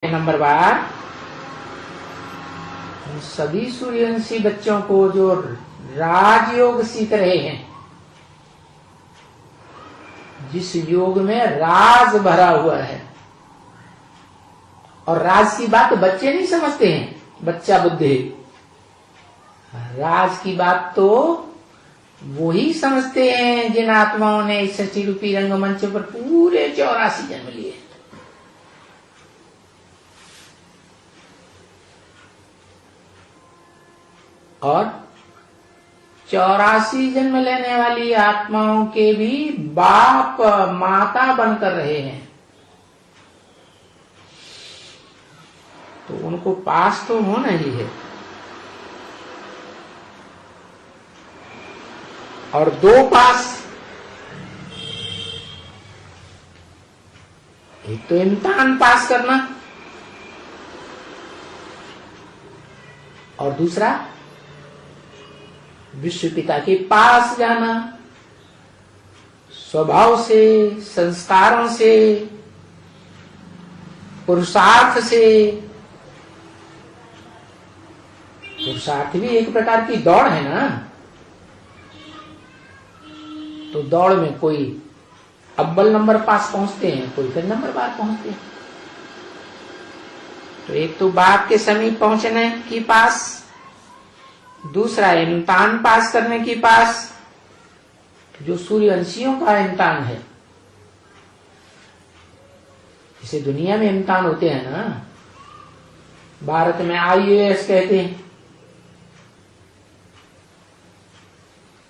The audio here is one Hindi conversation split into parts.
नंबर बार उन सभी सूर्यवंशी बच्चों को जो राजयोग सीख रहे हैं, जिस योग में राज भरा हुआ है, और राज की बात बच्चे नहीं समझते हैं, बच्चा बुद्धि। राज की बात तो वो ही समझते हैं जिन आत्माओं ने इस सृष्टि रूपी रंगमंच पर पूरे 84 जन्म लिए। और 84 जन्म लेने वाली आत्माओं के भी बाप माता बनकर रहे हैं, तो उनको पास तो होना ही है। और 2 पास, एक तो इम्तिहान पास करना और दूसरा विश्व पिता के पास जाना, स्वभाव से, संस्कारों से, पुरुषार्थ से। पुरुषार्थ भी एक प्रकार की दौड़ है ना, तो दौड़ में कोई अव्वल नंबर पास पहुंचते हैं, कोई फिर नंबर बार पहुंचते हैं। तो एक तो बाप के समीप पहुंचने की पास, दूसरा इम्तिहान पास करने की पास, जो सूर्यवंशियों का इम्तिहान है। इसे दुनिया में इम्तिहान होते हैं ना, भारत में IAS कहते हैं,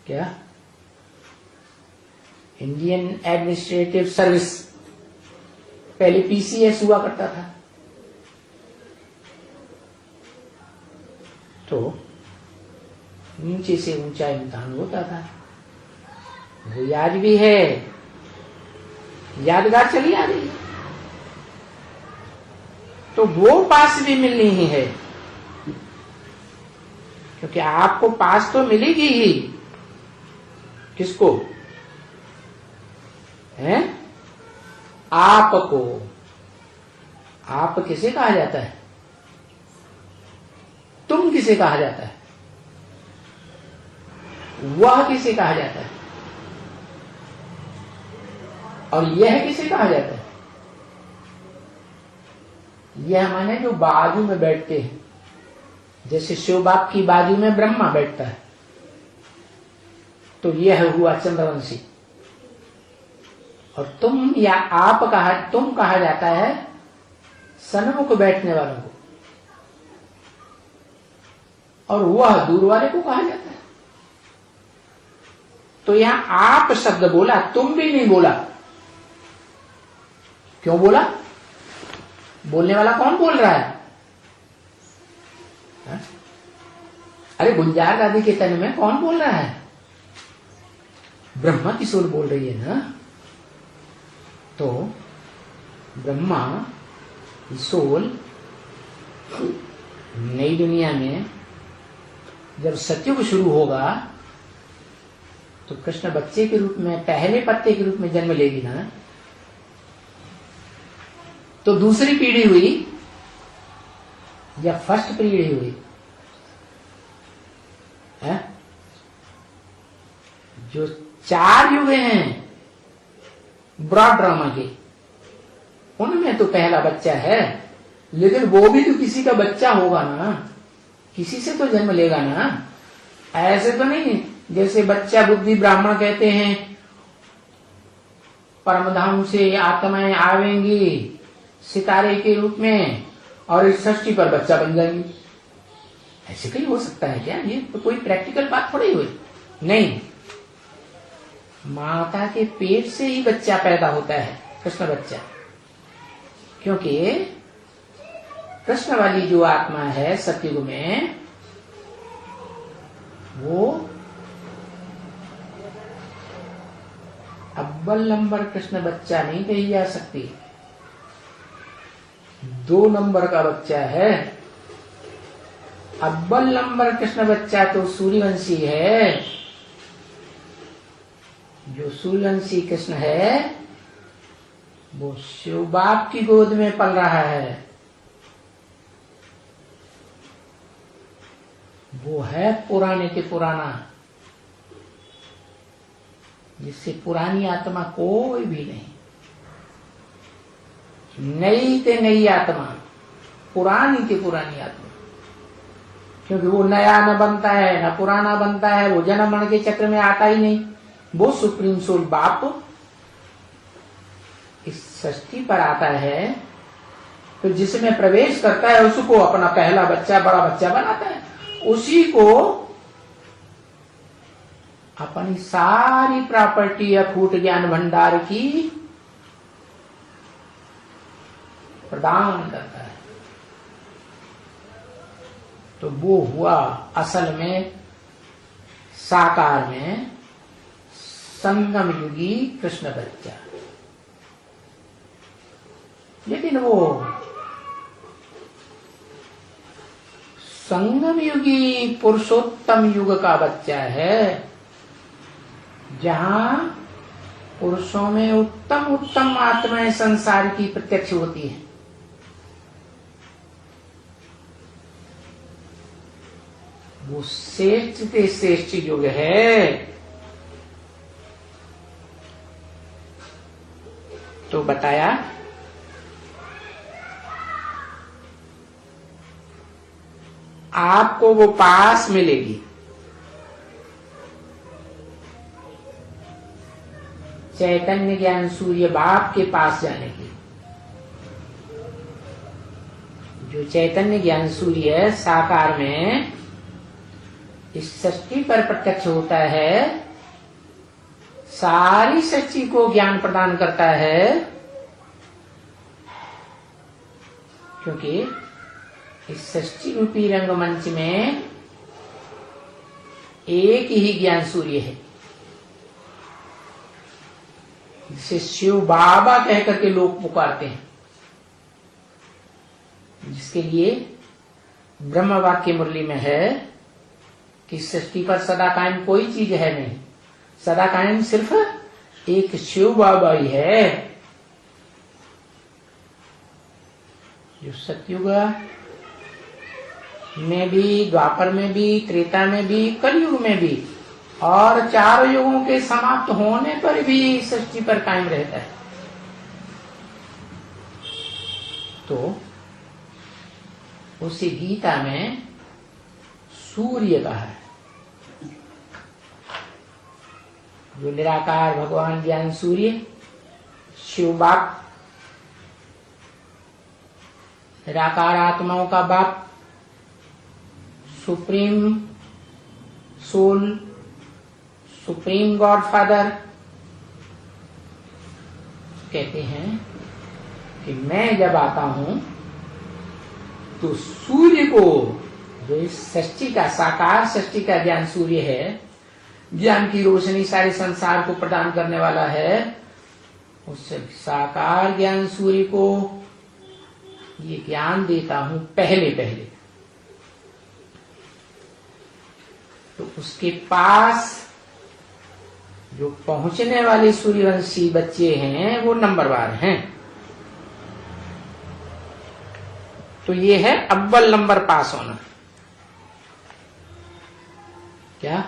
क्या इंडियन एडमिनिस्ट्रेटिव सर्विस, पहले PCS हुआ करता था। तो ऊंचे से ऊंचा इम्तिहान होता था, वो याद भी है, यादगार चली आ रही है। तो वो पास भी मिलनी ही है, क्योंकि आपको पास तो मिलेगी ही। किसको है? आपको। आप किसे कहा जाता है? तुम किसे कहा जाता है? वह किसे कहा जाता है? और यह किसे कहा जाता है? यह माने जो बाजू में बैठते हैं, जैसे शिव बाप की बाजू में ब्रह्मा बैठता है, तो यह हुआ चंद्रवंशी। और तुम या आप तुम कहा जाता है सन्मुख बैठने वालों को, और वह दूर वाले को कहा जाता है। तो यहां आप शब्द बोला, तुम भी नहीं बोला। क्यों बोला? बोलने वाला कौन बोल रहा है? हा? अरे गुंजार दादी के तन में कौन बोल रहा है? ब्रह्मा की सोल बोल रही है ना। तो ब्रह्मा की सोल नई दुनिया में जब सत्युग शुरू होगा, तो कृष्ण बच्चे के रूप में, पहले पत्ते के रूप में जन्म लेगी ना। तो दूसरी पीढ़ी हुई या फर्स्ट पीढ़ी हुई है? जो 4 युग हैं ब्रॉड ड्रामा के, उनमें तो पहला बच्चा है, लेकिन वो भी तो किसी का बच्चा होगा ना, किसी से तो जन्म लेगा ना। ऐसे तो नहीं जैसे बच्चा बुद्धि ब्राह्मण कहते हैं परमधाम से आत्माएं आवेंगी सितारे के रूप में और इस सृष्टि पर बच्चा बन जाएंगी। ऐसे कहीं हो सकता है क्या? ये तो कोई प्रैक्टिकल बात थोड़ी हुई। नहीं, माता के पेट से ही बच्चा पैदा होता है, कृष्ण बच्चा। क्योंकि कृष्ण वाली जो आत्मा है सतयुग में, वो अव्वल नंबर कृष्ण बच्चा नहीं कही जा सकती, 2 नंबर का बच्चा है। अव्वल नंबर कृष्ण बच्चा तो सूर्यवंशी है। जो सूर्यवंशी कृष्ण है, वो शिव बाप की गोद में पल रहा है। वो है पुराने के पुराना, जिससे पुरानी आत्मा कोई भी नहीं। नई ते नई आत्मा, पुरानी ते पुरानी आत्मा। क्योंकि वो नया न बनता है न पुराना बनता है, वो जन्म मरण के चक्र में आता ही नहीं। वो सुप्रीम सोल बाप इस सृष्टि पर आता है, तो जिसमें प्रवेश करता है उसको अपना पहला बच्चा, बड़ा बच्चा बनाता है। उसी को अपनी सारी प्रॉपर्टी अखूट ज्ञान भंडार की प्रदान करता है। तो वो हुआ असल में साकार में संगम युगी कृष्ण बच्चा। लेकिन वो संगम युगी पुरुषोत्तम युग का बच्चा है, जहां पुरुषों में उत्तम उत्तम आत्माएं संसार की प्रत्यक्ष होती है। वो श्रेष्ठ से श्रेष्ठ युग है। तो बताया आपको वो पास मिलेगी, चैतन्य ज्ञान सूर्य बाप के पास जाने की। जो चैतन्य ज्ञान सूर्य है साकार में इस सृष्टि पर प्रत्यक्ष होता है, सारी सृष्टि को ज्ञान प्रदान करता है। क्योंकि इस सृष्टि रूपी रंगमंच में एक ही ज्ञान सूर्य है, जिसे शिव बाबा कह करके लोग पुकारते हैं, जिसके लिए ब्रह्म वाक्य मुरली में है कि सृष्टि पर सदा कायम कोई चीज है नहीं, सदा कायम सिर्फ एक शिव बाबा ही है। जो सतयुग में भी, द्वापर में भी, त्रेता में भी, कलयुग में भी और चारों युगों के समाप्त होने पर भी सृष्टि पर कायम रहता है। तो उसी गीता में सूर्य कहा है, जो निराकार भगवान ज्ञान सूर्य शिव बाप, निराकार आत्माओं का बाप, supreme soul, supreme God father कहते हैं कि मैं जब आता हूं तो सूर्य को, जो इस सृष्टि का, साकार सृष्टि का ज्ञान सूर्य है, ज्ञान की रोशनी सारे संसार को प्रदान करने वाला है, उस साकार ज्ञान सूर्य को ये ज्ञान देता हूं पहले पहले। तो उसके पास जो पहुंचने वाले सूर्यवंशी बच्चे हैं वो नंबरवार हैं। तो ये है अव्वल नंबर पास होना। क्या?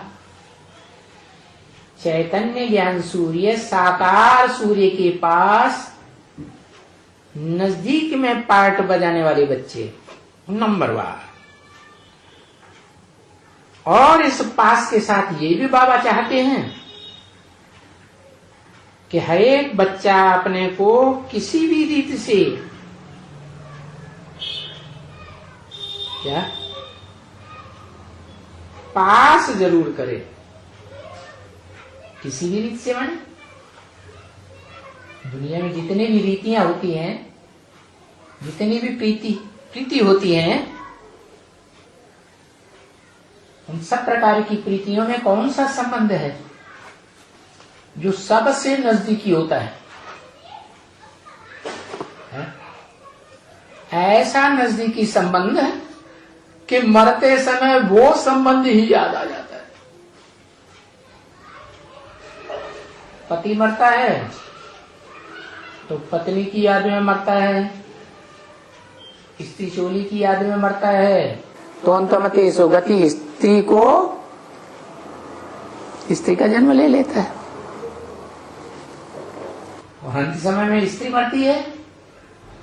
चैतन्य ज्ञान सूर्य साकार सूर्य के पास नजदीक में पार्ट बजाने वाले बच्चे नंबरवार। और इस पास के साथ ये भी बाबा चाहते हैं कि हर एक बच्चा अपने को किसी भी रीति से क्या पास जरूर करे, किसी भी रीति से। माने दुनिया में जितनी भी रीतियां होती हैं, जितनी भी प्रीति होती हैं, उन सब प्रकार की प्रीतियों में कौन सा संबंध है जो सबसे नजदीकी होता है? ऐसा नजदीकी संबंध है कि मरते समय वो संबंध ही याद आ जाता है। पति मरता है तो पत्नी की याद में मरता है, स्त्री चोली की याद में मरता है, तो अंतमते सो गति स्त्री को स्त्री का जन्म ले लेता है और अंत समय में स्त्री मरती है,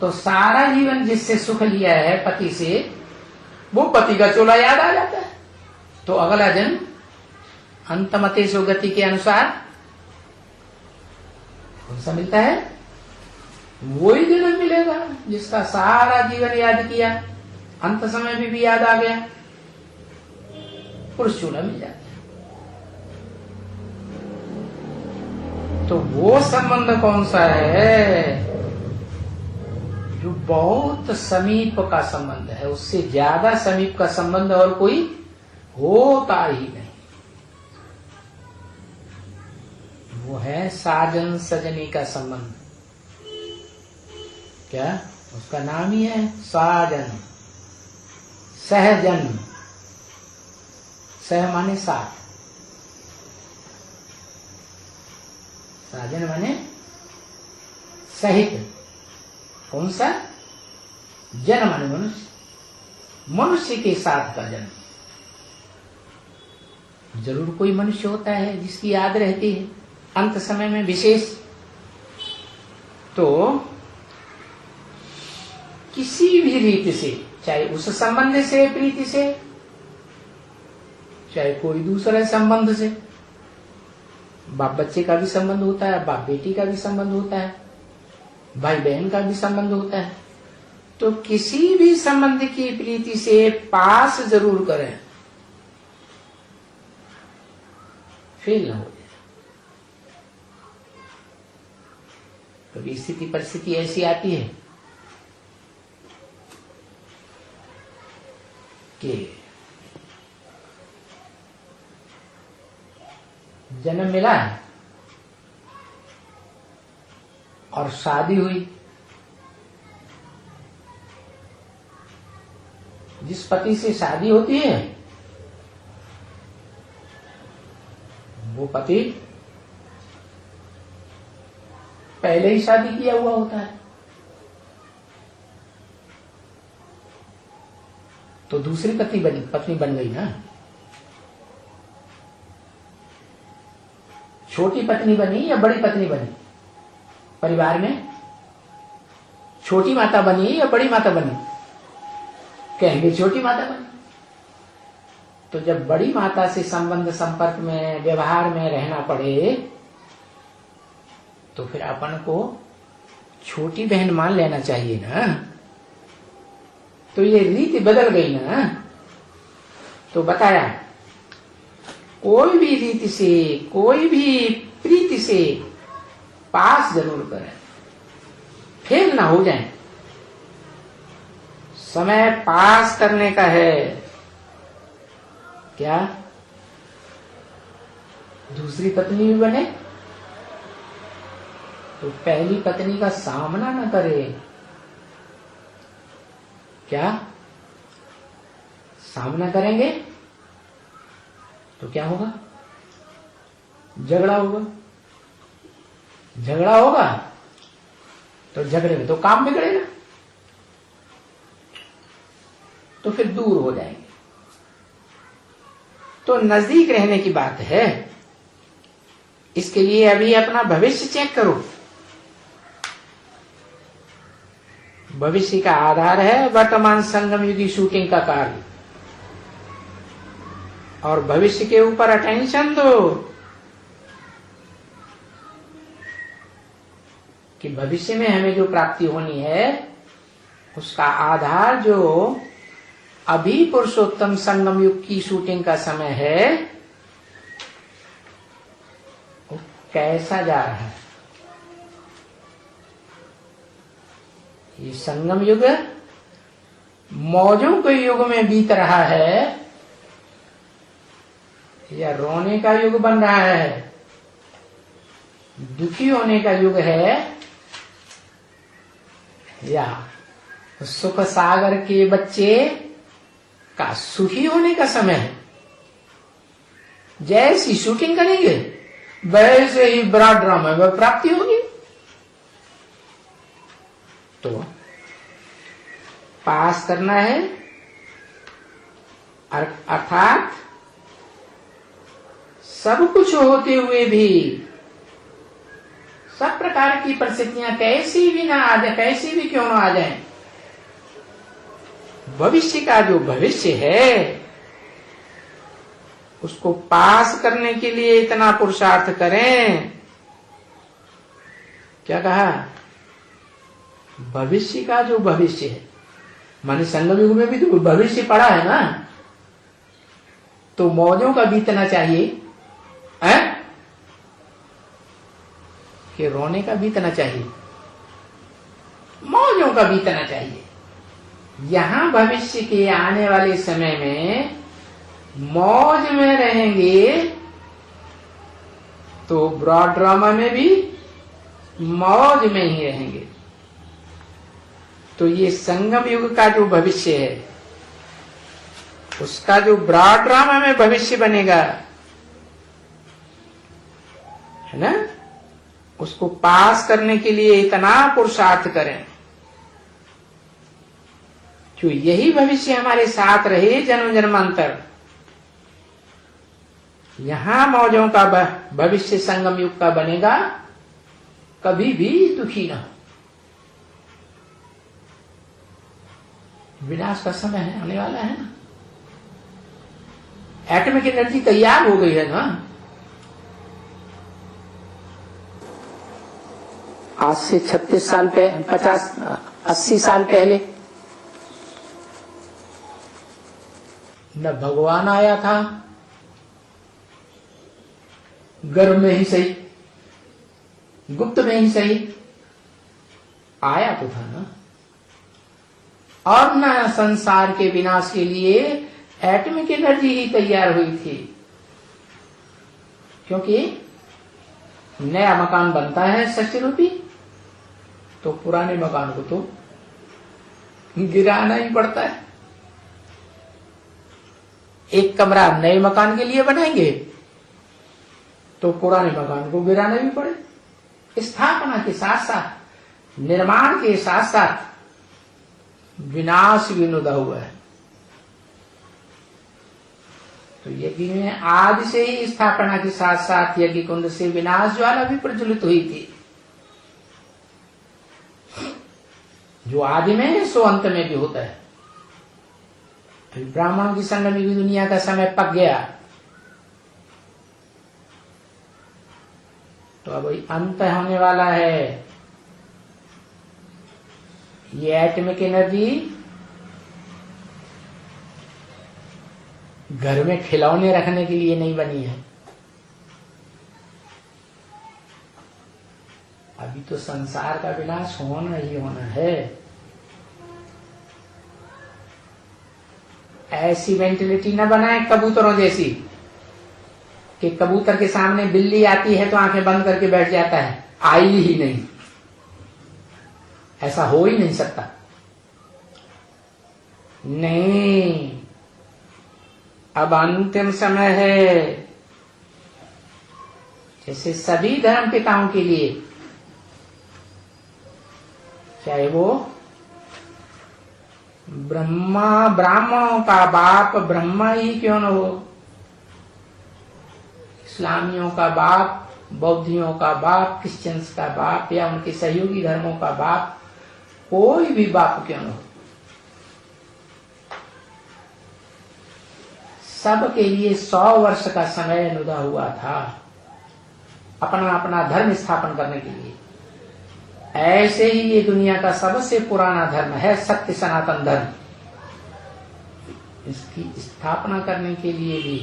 तो सारा जीवन जिससे सुख लिया है पति से, वो पति का चोला याद आ जाता है। तो अगला जन्म अंतमतेषु गति के अनुसार कौन सा मिलता है? वही जन्म मिलेगा जिसका सारा जीवन याद किया, अंत समय में भी याद आ गया, पुरुष चोला मिल जाता है। तो वो संबंध कौन सा है? जो बहुत समीप का संबंध है, उससे ज्यादा समीप का संबंध और कोई होता ही नहीं। वो है साजन सजनी का संबंध। क्या? उसका नाम ही है साजन, सहजन। सह माने साथ, साजन माने सहित। कौन सा? जन माने मनुष्य, मनुष्य के साथ का जन्म। जरूर कोई मनुष्य होता है जिसकी याद रहती है अंत समय में विशेष। तो किसी भी रीति से, चाहे उस संबंध से, प्रीति से, चाहे कोई दूसरे संबंध से, बाप बच्चे का भी संबंध होता है, बाप बेटी का भी संबंध होता है, भाई बहन का भी संबंध होता है। तो किसी भी संबंध की प्रीति से पास जरूर करें, फेल न हो जाए। कभी स्थिति परिस्थिति ऐसी आती है कि जन्म मिला है और शादी हुई, जिस पति से शादी होती है वो पति पहले ही शादी किया हुआ होता है, तो दूसरी पत्नी बन गई ना। छोटी पत्नी बनी या बड़ी पत्नी बनी परिवार में? छोटी माता बनी या बड़ी माता बनी? कहेंगे छोटी माता बनी। तो जब बड़ी माता से संबंध संपर्क में व्यवहार में रहना पड़े तो फिर अपन को छोटी बहन मान लेना चाहिए ना। तो ये रीति बदल गई ना। तो बताया कोई भी रीति से, कोई भी प्रीति से पास जरूर करें, फेल ना हो जाए। समय पास करने का है। क्या? दूसरी पत्नी भी बने तो पहली पत्नी का सामना न करे। क्या? सामना करेंगे तो क्या होगा? झगड़ा होगा। झगड़ा होगा तो झगड़े में तो काम बिगड़ेगा, तो फिर दूर हो जाएंगे। तो नजदीक रहने की बात है। इसके लिए अभी अपना भविष्य चेक करो। भविष्य का आधार है वर्तमान संगम युगी शूटिंग का कार्य, और भविष्य के ऊपर अटेंशन दो कि भविष्य में हमें जो प्राप्ति होनी है उसका आधार जो अभी पुरुषोत्तम संगम युग की शूटिंग का समय है वो कैसा जा रहा है। ये संगम युग मौजों के युग में बीत रहा है या रोने का युग बन रहा है, दुखी होने का युग है, या सुख सागर के बच्चे का सुखी होने का समय है। जैसी शूटिंग करेंगे वैसे ही बड़ा ड्रामा में प्राप्ति होगी। तो पास करना है, अर्थात सब कुछ होते हुए भी सब प्रकार की परिस्थितियां कैसी भी ना आ जाए, कैसी भी क्यों ना आ जाए, भविष्य का जो भविष्य है उसको पास करने के लिए इतना पुरुषार्थ करें। क्या कहा? भविष्य का जो भविष्य है, माने संगम युग में भी तो भविष्य पड़ा है ना, तो मौजों का बीतना चाहिए है कि रोने का बीतना चाहिए? मौजों का बीतना चाहिए। यहां भविष्य के आने वाले समय में मौज में रहेंगे तो ब्रॉड ड्रामा में भी मौज में ही रहेंगे। तो ये संगम युग का जो भविष्य है उसका जो ब्रॉड ड्रामा में भविष्य बनेगा है ना, उसको पास करने के लिए इतना पुरुषार्थ करें कि यही भविष्य हमारे साथ रहे जन्म जन्मांतर। यहां मौजों का भविष्य संगम युग का बनेगा, कभी भी दुखी ना हो। विनाश का समय है, आने वाला है ना। एटॉमिक एनर्जी तैयार हो गई है ना। आज से 36 साल पहले, 50-80 साल पहले न भगवान आया था, गर्भ में ही सही, गुप्त में ही सही, आया तो था ना। और न संसार के विनाश के लिए एटॉमिक एनर्जी ही तैयार हुई थी, क्योंकि नया मकान बनता है सत्य रूपी, तो पुराने मकान को तो गिराना ही पड़ता है। एक कमरा नए मकान के लिए बनाएंगे तो पुराने मकान को गिराना भी पड़े। स्थापना के साथ साथ, निर्माण के साथ साथ विनाश भी नुदा हुआ है। तो यज्ञ में आज से ही स्थापना के साथ साथ यज्ञ कुंड से विनाश ज्वाला भी प्रज्वलित हुई थी। जो आदि में है सो अंत में भी होता है। ब्राह्मणों की संगम युग दुनिया का समय पक गया, तो अब अंत होने वाला है। ये एटॉमिक एनर्जी घर में खिलौने रखने के लिए नहीं बनी है। अभी तो संसार का विनाश होना ही होना है। ऐसी मेंटेलिटी न बनाए कबूतरों जैसी कि कबूतर के सामने बिल्ली आती है तो आंखें बंद करके बैठ जाता है, आई ही नहीं। ऐसा हो ही नहीं सकता। नहीं, अब अंतिम समय है। जैसे सभी धर्म पिताओं के लिए, चाहे वो ब्राह्मणों का बाप ब्रह्मा ही क्यों न हो, इस्लामियों का बाप, बौद्धियों का बाप, क्रिश्चियंस का बाप या उनके सहयोगी धर्मों का बाप, कोई भी बाप क्यों न हो, सबके लिए 100 वर्ष का समय अनुदा हुआ था अपना अपना धर्म स्थापन करने के लिए। ऐसे ही ये दुनिया का सबसे पुराना धर्म है सत्य सनातन धर्म। इसकी स्थापना करने के लिए भी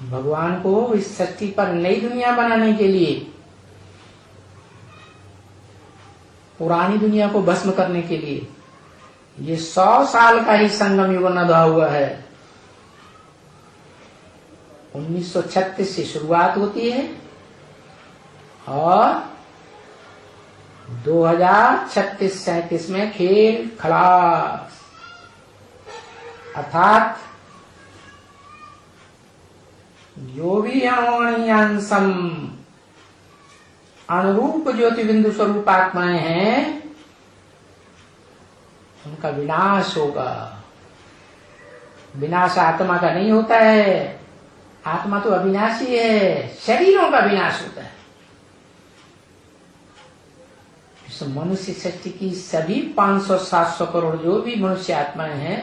भगवान को इस सृष्टि पर नई दुनिया बनाने के लिए, पुरानी दुनिया को भस्म करने के लिए ये 100 साल का ही संगम युग नदा हुआ है। 1936 से शुरुआत होती है और 2036-37 में खेल खलास, अर्थात जो भी अणुअणियांसम अनुरूप ज्योति बिंदु स्वरूप आत्माएं हैं उनका विनाश होगा। विनाश आत्मा का नहीं होता है, आत्मा तो अविनाशी है, शरीरों का विनाश होता है। इस मनुष्य सृष्टि की सभी 500-700 करोड़ जो भी मनुष्य आत्माएं हैं,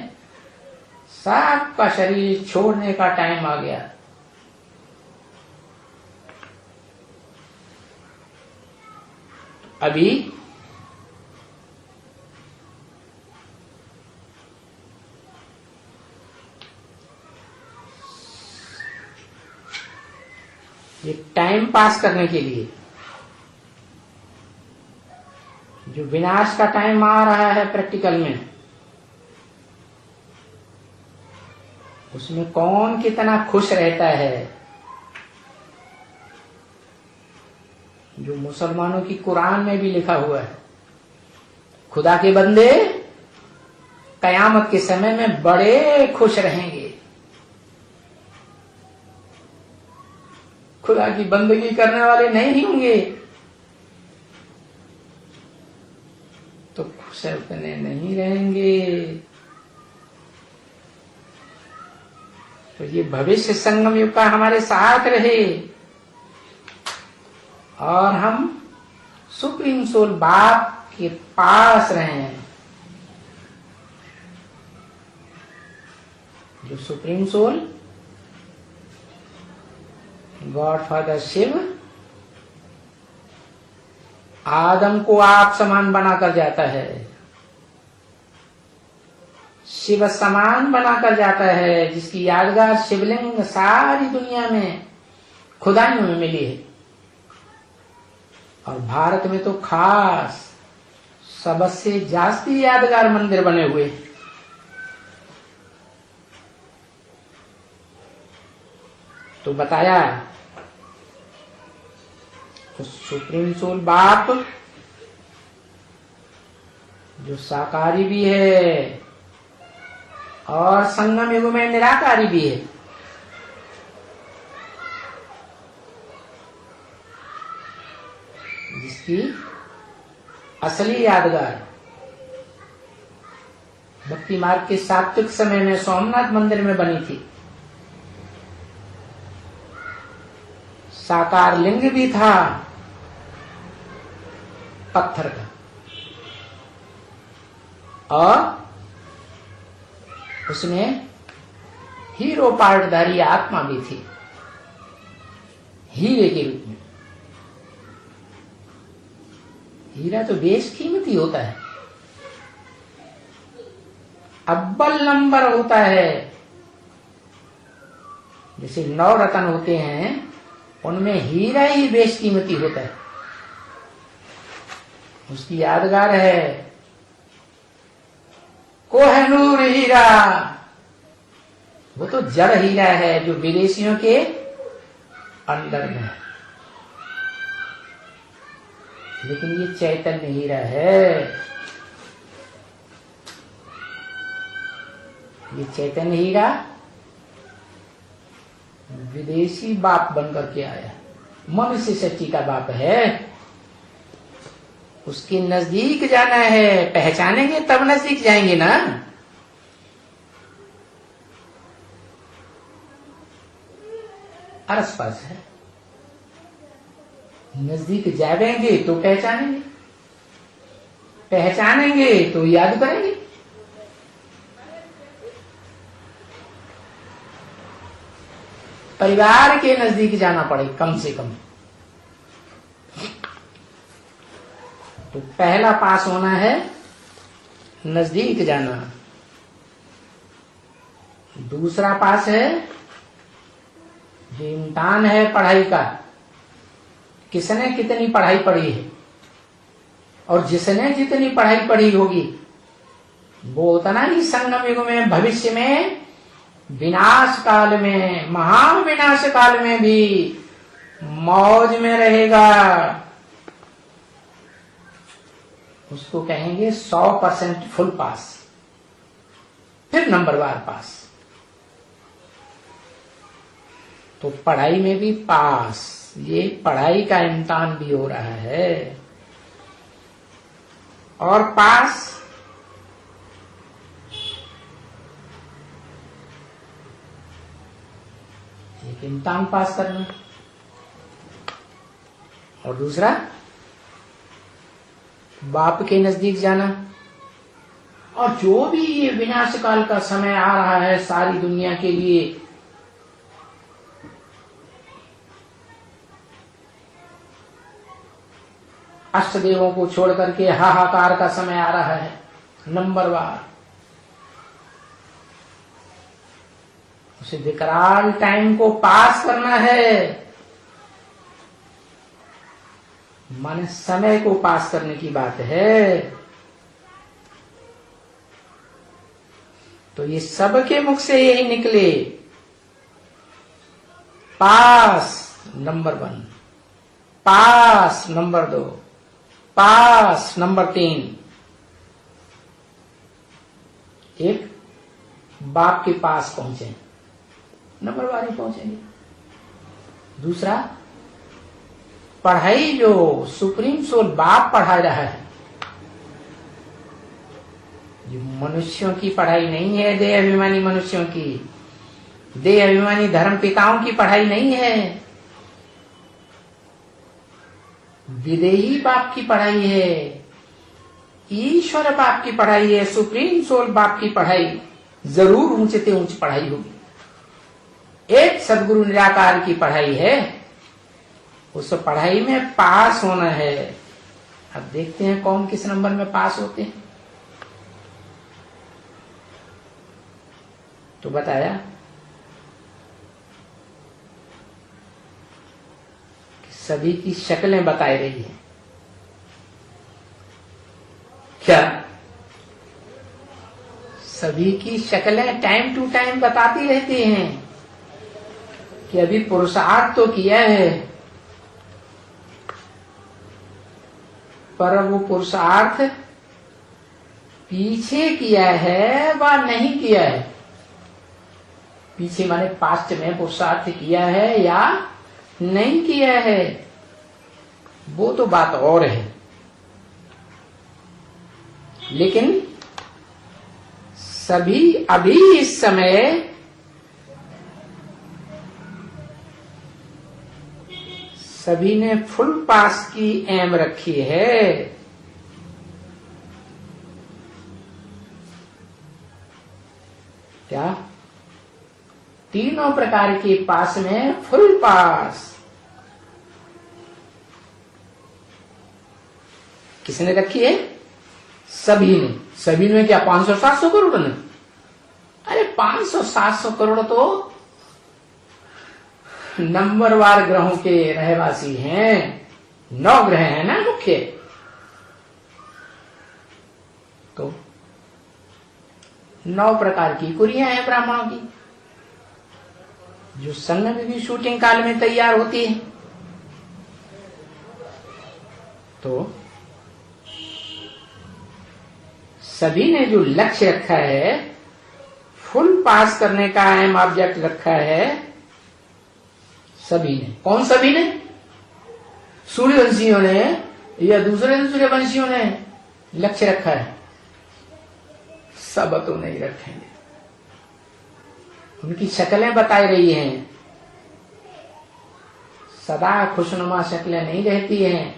सबका शरीर छोड़ने का टाइम आ गया। अभी ये टाइम पास करने के लिए जो विनाश का टाइम आ रहा है प्रैक्टिकल में, उसमें कौन कितना खुश रहता है। जो मुसलमानों की कुरान में भी लिखा हुआ है, खुदा के बंदे कयामत के समय में बड़े खुश रहेंगे। खुदा की बंदगी करने वाले नहीं होंगे तो खुश उतने नहीं रहेंगे। तो ये भविष्य संगम युग का हमारे साथ रहे और हम सुप्रीम सोल बाप के पास रहें। जो supreme soul god father Shiv Adam को आप समान बनाकर जाता है, शिव समान बनाकर जाता है, जिसकी यादगार शिवलिंग सारी दुनिया में खुदाइयों में मिली है। और भारत में तो खास सबसे जास्ती यादगार मंदिर बने हुए। तो बताया तो सुप्रीम सोल बाप जो साकारी भी है और संगम युग में निराकारी भी है, जिसकी असली यादगार भक्ति मार्ग के सात्विक समय में सोमनाथ मंदिर में बनी थी। साकार लिंग भी था पत्थर का और उसमें हीरो पार्टधारी आत्मा भी थी, हीरे के रूप में। हीरा तो बेशकीमती होता है, अव्वल नंबर होता है। जैसे 9 रत्न होते हैं, उनमें हीरा ही बेशकीमती होता है। उसकी यादगार है कोहनूर हीरा। वो तो जड़ हीरा है जो विदेशियों के अंदर में है, लेकिन ये चैतन्य हीरा है। ये चैतन्य हीरा विदेशी बाप बनकर के आया, मनुष्य सृष्टि का बाप है। उसके नजदीक जाना है, पहचानेंगे तब नजदीक जाएंगे ना। अरस पास है, नजदीक जाएंगे तो पहचानेंगे, पहचानेंगे तो याद करेंगे। परिवार के नजदीक जाना पड़े कम से कम। तो पहला पास होना है नजदीक जाना। दूसरा पास है जो इम्तिहान है पढ़ाई का, किसने कितनी पढ़ाई पढ़ी है, और जिसने जितनी पढ़ाई पढ़ी होगी वो उतना ही संगम युग में, भविष्य में, विनाश काल में, महाविनाश काल में भी मौज में रहेगा। उसको कहेंगे 100% फुल पास, फिर नंबरवार पास। तो पढ़ाई में भी पास, ये पढ़ाई का इम्तिहान भी हो रहा है। और पास एक इम्तिहान पास करना, और दूसरा बाप के नजदीक जाना। और जो भी ये विनाश काल का समय आ रहा है सारी दुनिया के लिए, अष्टदेवों को छोड़ करके हाहाकार का समय आ रहा है नंबरवार। उसे विकराल टाइम को पास करना है, माने समय को पास करने की बात है। तो ये सबके मुख से यही निकले, पास नंबर 1, पास नंबर 2, पास नंबर 3। एक बाप के पास पहुंचे, नंबर वाले पहुंचेंगे। दूसरा, पढ़ाई जो सुप्रीम सोल बाप पढ़ा रहा है, जो मनुष्यों की पढ़ाई नहीं है, देह अभिमानी मनुष्यों की, देह अभिमानी धर्म पिताओं की पढ़ाई नहीं है, विदेही बाप की पढ़ाई है, ईश्वर बाप की पढ़ाई है, सुप्रीम सोल बाप की पढ़ाई। जरूर ऊंचे से ऊंची पढ़ाई होगी। एक सदगुरु निराकार की पढ़ाई है, उस पढ़ाई में पास होना है। अब देखते हैं कौन किस नंबर में पास होते हैं। तो बताया कि सभी की शक्लें बताई रही है। क्या सभी की शक्लें टाइम टू टाइम बताती रहती हैं कि अभी पुरुषार्थ तो किया है, पर वो पुरुषार्थ पीछे किया है व नहीं किया है। पीछे माने पास्ट में पुरुषार्थ किया है या नहीं किया है, वो तो बात और है। लेकिन सभी अभी इस समय सभी ने फुल पास की एम रखी है। क्या तीनों प्रकार के पास में फुल पास किसने रखी है? सभी ने। सभी ने क्या 500-700 करोड़ ने? अरे 500-700 करोड़ तो नंबरवार ग्रहों के रहवासी हैं। 9 ग्रह हैं ना मुख्य। तो 9 प्रकार की कुरियां हैं ब्राह्मणों की, जो संघ में भी शूटिंग काल में तैयार होती है। तो सभी ने जो लक्ष्य रखा है, फुल पास करने का अहम ऑब्जेक्ट रखा है, सभी ने। कौन सभी ने? सूर्यवंशियों ने या दूसरे वंशियों ने लक्ष्य रखा है? सब तो नहीं रखेंगे। उनकी शक्लें बताई रही हैं, सदा खुशनुमा शक्लें नहीं रहती हैं।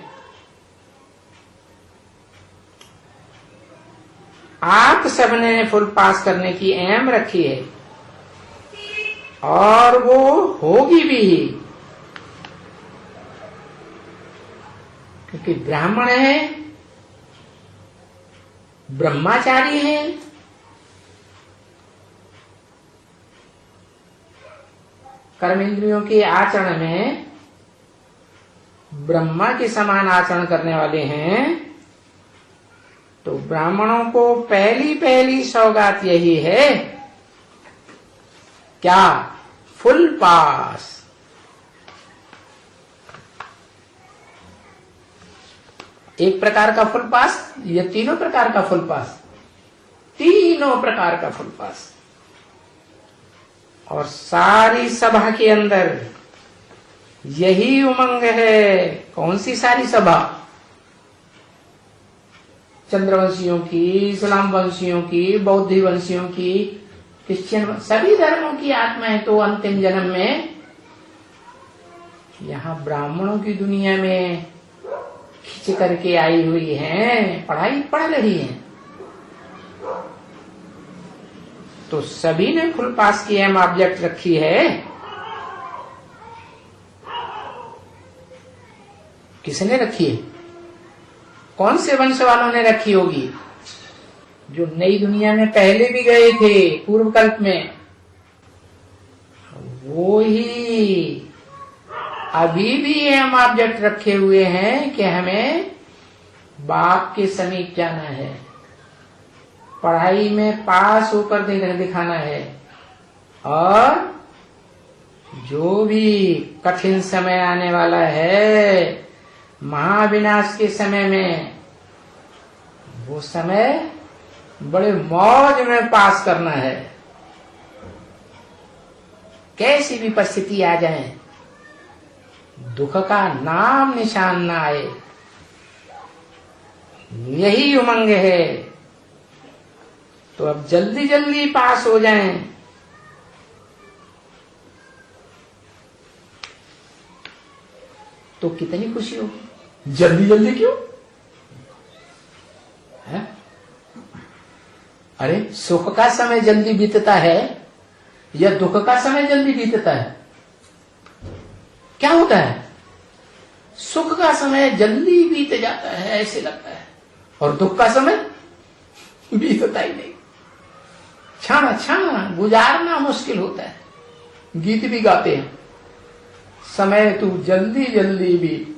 आप सबने फुल पास करने की एम रखी है और वो होगी भी, क्योंकि ब्राह्मण है, ब्रह्मचारी है, कर्मेंद्रियों के आचरण में ब्रह्मा के समान आचरण करने वाले हैं। तो ब्राह्मणों को पहली सौगात यही है, क्या? फुल पास। एक प्रकार का फुल पास या तीनों प्रकार का फुल पास? तीनों प्रकार का फुल पास। और सारी सभा के अंदर यही उमंग है। कौन सी सारी सभा? चंद्रवंशियों की, इस्लाम वंशियों की, बौद्ध वंशियों की, क्रिश्चियन, सभी धर्मों की आत्माएं तो अंतिम जन्म में यहाँ ब्राह्मणों की दुनिया में खींच करके आई हुई हैं, पढ़ाई पढ़ रही हैं, तो सभी ने फुल पास की एम ऑब्जेक्ट रखी है। किसने रखी है? कौन से वंश वालों ने रखी होगी? जो नई दुनिया में पहले भी गए थे पूर्व कल्प में, वो ही अभी भी एम ऑब्जेक्ट रखे हुए हैं कि हमें बाप के समीप जाना है, पढ़ाई में पास होकर दिखाना है, और जो भी कठिन समय आने वाला है महाविनाश के समय में, वो समय बड़े मौज में पास करना है। कैसी भी परिस्थिति आ जाए, दुख का नाम निशान ना आए, यही उमंग है। तो अब जल्दी जल्दी पास हो जाएं। तो कितनी खुशी होगी। जल्दी जल्दी क्यों है? अरे सुख का समय जल्दी बीतता है या दुख का समय जल्दी बीतता है? क्या होता है? सुख का समय जल्दी बीत जाता है ऐसे लगता है, और दुख का समय बीतता ही नहीं। क्षण क्षण गुजारना मुश्किल होता है। गीत भी गाते हैं, समय तू जल्दी जल्दी बीत,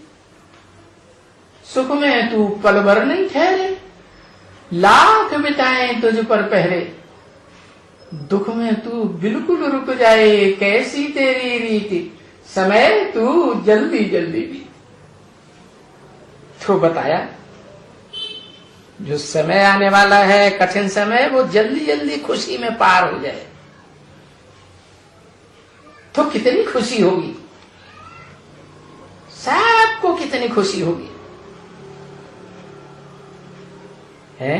सुख में तू पल भर नहीं ठहरे, लाख बिताए तुझ पर पहरे, दुख में तू बिल्कुल रुक जाए, कैसी तेरी रीति, समय तू जल्दी जल्दी बीत। तो बताया जो समय आने वाला है कठिन समय, वो जल्दी जल्दी खुशी में पार हो जाए तो कितनी खुशी होगी, सबको कितनी खुशी होगी है।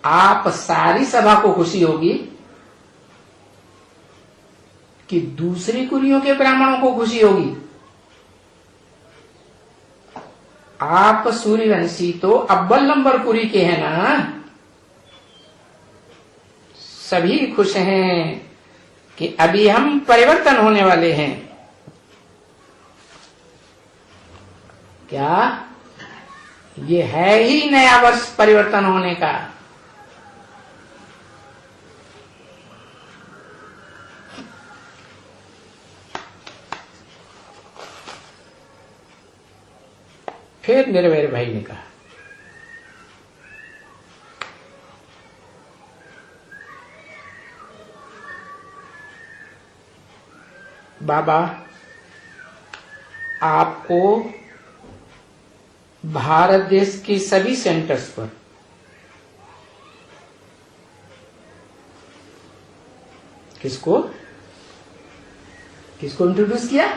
आप सारी सभा को खुशी होगी कि दूसरी कुरियों के ब्राह्मणों को खुशी होगी? आप सूर्यवंशी तो अव्वल नंबर कुरी के हैं ना, सभी खुश हैं कि अभी हम परिवर्तन होने वाले हैं। क्या ये है ही नया वर्ष परिवर्तन होने का? फिर निर्वैर भाई ने कहा, बाबा आपको भारत देश के सभी सेंटर्स पर किसको किसको इंट्रोड्यूस किया?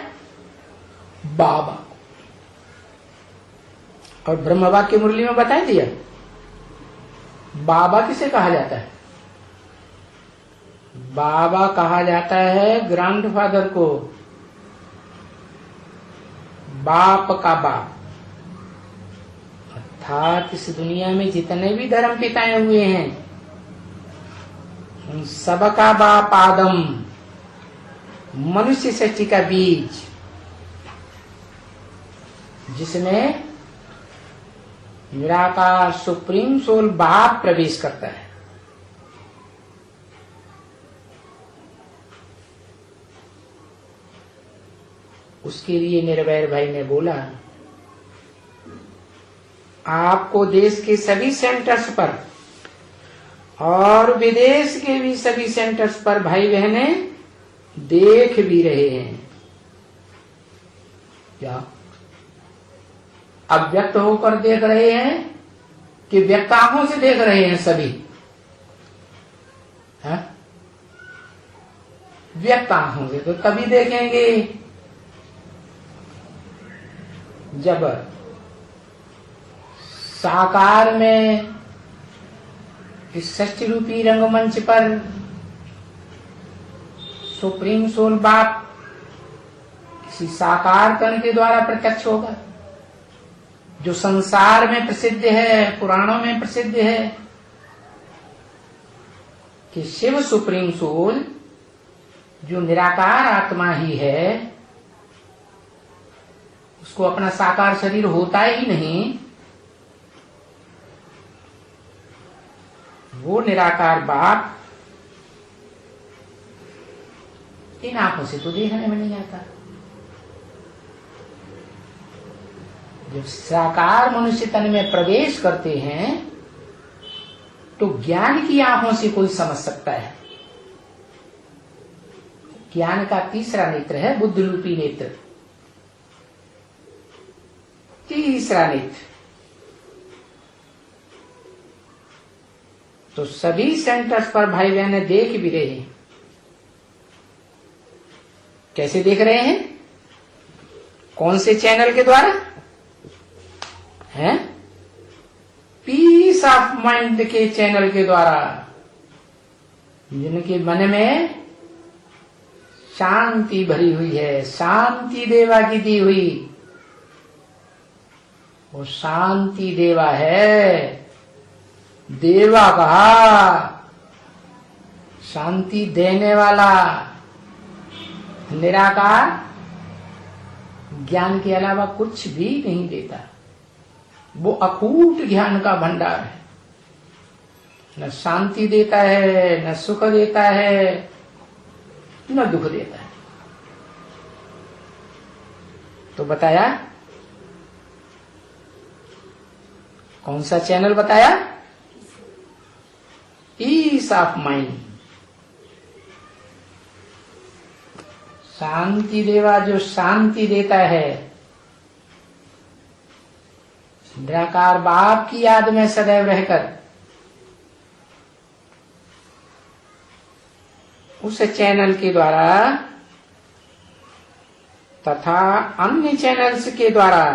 बाबा। और ब्रह्मवाक्य मुरली में बता दिया बाबा किसे कहा जाता है। बाबा कहा जाता है ग्रैंडफादर को, बाप का बाप। अर्थात इस दुनिया में जितने भी धर्म पिताएं हुए हैं उन सबका बाप आदम, मनुष्य सृष्टि का बीज, जिसमें निराकार सुप्रीम सोल बाप प्रवेश करता है। उसके लिए निर्वैर भाई ने बोला आपको देश के सभी सेंटर्स पर और विदेश के भी सभी सेंटर्स पर भाई बहनें देख भी रहे हैं। क्या अव्यक्त होकर देख रहे हैं कि व्यक्त आंखों से देख रहे हैं? सभी है? व्यक्त आंखों से तो तभी देखेंगे जब साकार में इस सृष्टि रूपी रंगमंच पर सुप्रीम सोल बाप इसी साकार तन के द्वारा प्रत्यक्ष होगा, जो संसार में प्रसिद्ध है, पुराणों में प्रसिद्ध है कि शिव सुप्रीम सोल जो निराकार आत्मा ही है, उसको अपना साकार शरीर होता ही नहीं, वो निराकार बाप इन आंखों से तो देखने में नहीं आता। जब साकार मनुष्य तन में प्रवेश करते हैं तो ज्ञान की आंखों से कोई समझ सकता है। ज्ञान का तीसरा नेत्र है बुद्ध रूपी नेत्र। तीसरा नेत्र तो सभी सेंटर्स पर भाई बहन देख भी रहे हैं। कैसे देख रहे हैं? कौन से चैनल के द्वारा हैं? पीस ऑफ माइंड के चैनल के द्वारा, जिनके मन में शांति भरी हुई है, शांति देवा की दी हुई, वो शांति देवा है। देवा कहा शांति देने वाला, निराकार ज्ञान के अलावा कुछ भी नहीं देता। वो अकूट ज्ञान का भंडार है, न शांति देता है, न सुख देता है, न दुख देता है। तो बताया कौन सा चैनल बताया? पीस ऑफ माइंड, शांति देवा जो शांति देता है। निराकार बाप की याद में सदैव रहकर उस चैनल के द्वारा तथा अन्य चैनल्स के द्वारा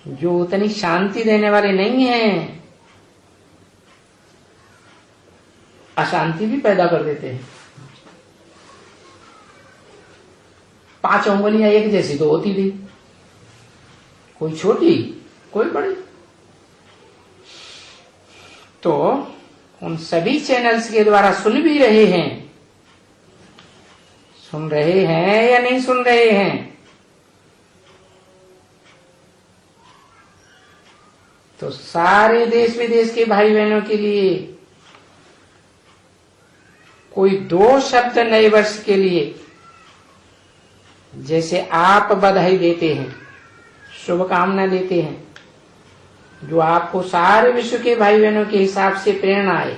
जो उतनी शांति देने वाले नहीं हैं, अशांति भी पैदा कर देते हैं। 5 उंगलियां एक जैसी तो होती थी, कोई छोटी कोई बड़ी। तो उन सभी चैनल्स के द्वारा सुन भी रहे हैं, सुन रहे हैं या नहीं सुन रहे हैं? तो सारे देश विदेश के भाई बहनों के लिए कोई 2 शब्द नए वर्ष के लिए, जैसे आप बधाई देते हैं, शुभकामना देते हैं, जो आपको सारे विश्व के भाई बहनों के हिसाब से प्रेरणा आए,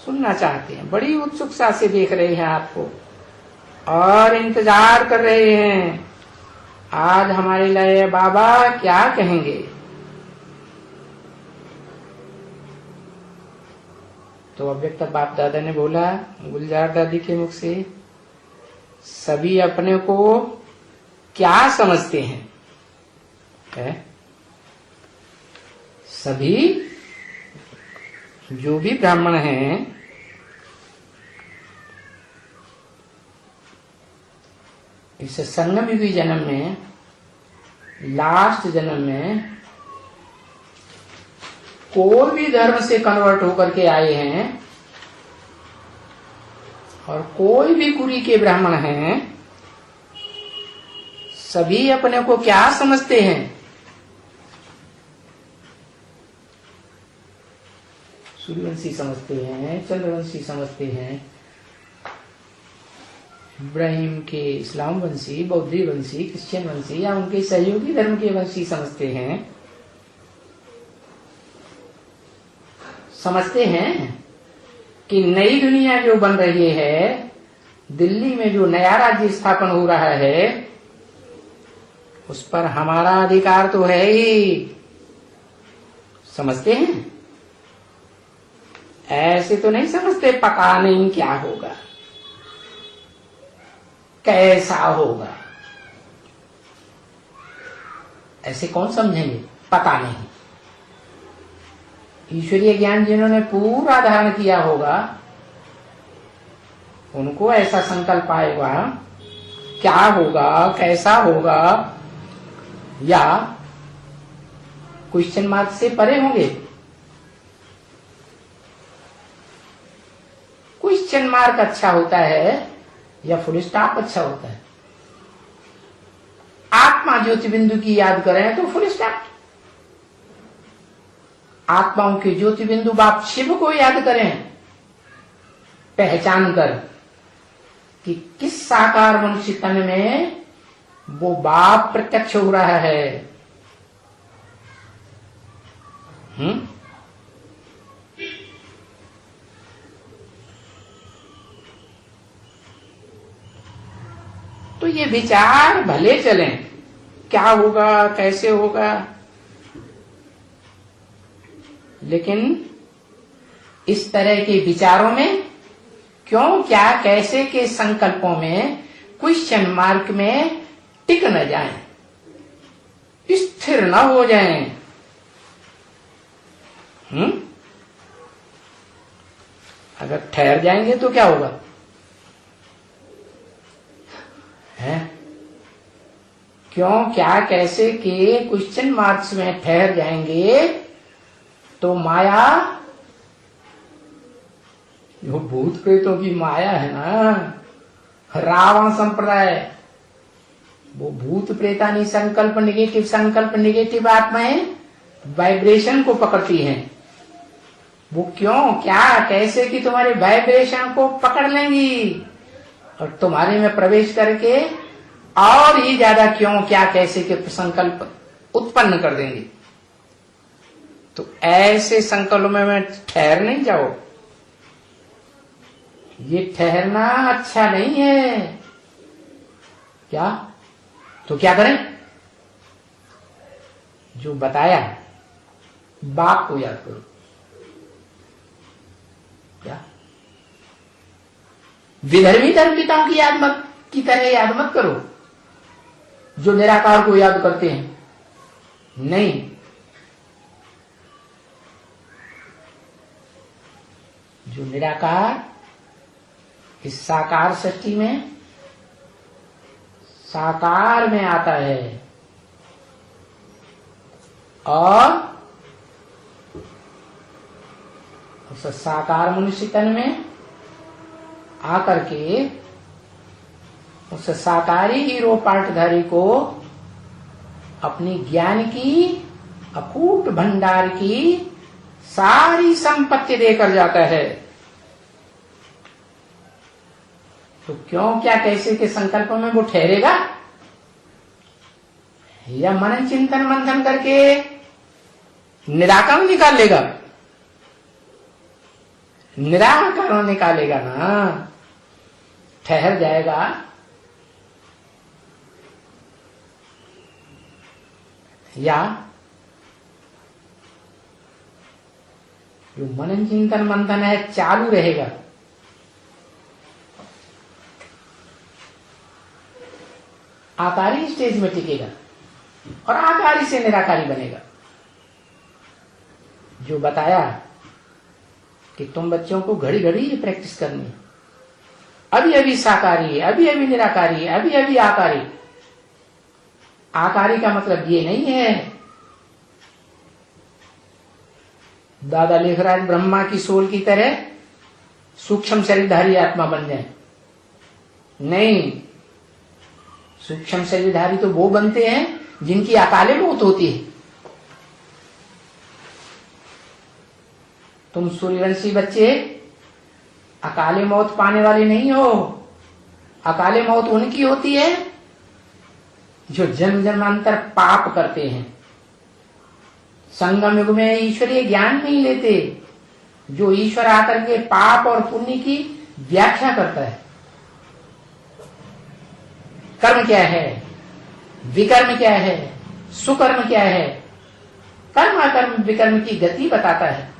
सुनना चाहते हैं, बड़ी उत्सुकता से देख रहे हैं आपको और इंतजार कर रहे हैं आज हमारे लिए बाबा क्या कहेंगे। तो अव्यक्त बाप दादा ने बोला गुलजार दादी के मुख से, सभी अपने को क्या समझते हैं? सभी जो भी ब्राह्मण हैं इस संगम युगी जन्म में, लास्ट जन्म में कोई भी धर्म से कन्वर्ट होकर के आए हैं और कोई भी कुरी के ब्राह्मण हैं, सभी अपने को क्या समझते हैं? सूर्यवंशी समझते हैं, चंद्रवंशी समझते हैं, इब्राहिम के इस्लाम वंशी, बौद्ध वंशी, क्रिश्चियन वंशी या उनके सहयोगी धर्म के वंशी समझते हैं। समझते हैं कि नई दुनिया जो बन रही है, दिल्ली में जो नया राज्य स्थापन हो रहा है, उस पर हमारा अधिकार तो है ही। समझते हैं? ऐसे तो नहीं समझते पता नहीं क्या होगा, कैसा होगा, ऐसे कौन समझेंगे? पता नहीं। ईश्वरीय ज्ञान जिन्होंने पूरा धारण किया होगा, उनको ऐसा संकल्प आएगा क्या होगा, कैसा होगा, या क्वेश्चन मार्क से परे होंगे। क्वेश्चन मार्क अच्छा होता है या फुल स्टॉप अच्छा होता है? आत्मा ज्योति बिंदु की याद करें तो फुल स्टॉप। आत्माओं के ज्योति बिंदु बाप शिव को याद करें, पहचान कर कि किस साकार मनुष्य तन में वो बाप प्रत्यक्ष हो रहा है। तो ये विचार भले चलें, क्या होगा, कैसे होगा, लेकिन इस तरह के विचारों में क्यों, क्या, कैसे के संकल्पों में क्वेश्चन मार्क में टिक न जाएं, स्थिर न हो जाएं। अगर ठहर जाएंगे तो क्या होगा? है क्यों, क्या, कैसे के क्वेश्चन मार्क्स में ठहर जाएंगे तो माया, जो भूत प्रेतों की माया है ना, रावण संप्रदाय, वो भूत प्रेतानी संकल्प, नेगेटिव आत्माएं वाइब्रेशन को पकड़ती हैं। वो क्यों, क्या, कैसे कि तुम्हारे वाइब्रेशन को पकड़ लेंगी और तुम्हारे में प्रवेश करके और ही ज्यादा क्यों, क्या, कैसे के संकल्प उत्पन्न कर देंगे। तो ऐसे संकल्प में ठहर नहीं जाओ। ये ठहरना अच्छा नहीं है। क्या? तो क्या करें? जो बताया बाप को याद करो। क्या? विधर्मी धर्म पिताओं की याद मत, की तरह याद मत करो जो निराकार को याद करते हैं। नहीं, जो निराकार इस साकार सृष्टि में साकार में आता है और उस साकार मनुष्य तन में आकर के उस साकारी हीरो पाठधारी को अपनी ज्ञान की अकूट भंडार की सारी संपत्ति देकर जाता है। तो क्यों, क्या, कैसे के संकल्प में वो ठहरेगा या मनन चिंतन मंथन करके निराकार निकाल लेगा? निराकार निकालेगा ना, ठहर जाएगा। या जो मनन चिंतन मंथन है चालू रहेगा, आकारी स्टेज में टिकेगा और आकारी से निराकारी बनेगा। जो बताया कि तुम बच्चों को घड़ी घड़ी ये प्रैक्टिस करनी है, अभी अभी साकारी, अभी अभी निराकारी, अभी अभी आकारी। आकारी का मतलब ये नहीं है दादा लेखराज ब्रह्मा की सोल की तरह सूक्ष्म शरीरधारी आत्मा बन जाए। नहीं, सूक्ष्म शरीरधारी तो वो बनते हैं जिनकी अकाले मौत होती है। तुम सूर्यवंशी बच्चे अकाले मौत पाने वाले नहीं हो। अकाले मौत उनकी होती है जो जन्म जन्मांतर पाप करते हैं, संगम युग में ईश्वरीय ज्ञान नहीं लेते, जो ईश्वर आकर के पाप और पुण्य की व्याख्या करता है। कर्म क्या है, विकर्म क्या है, सुकर्म क्या है, कर्म अकर्म विकर्म की गति बताता है।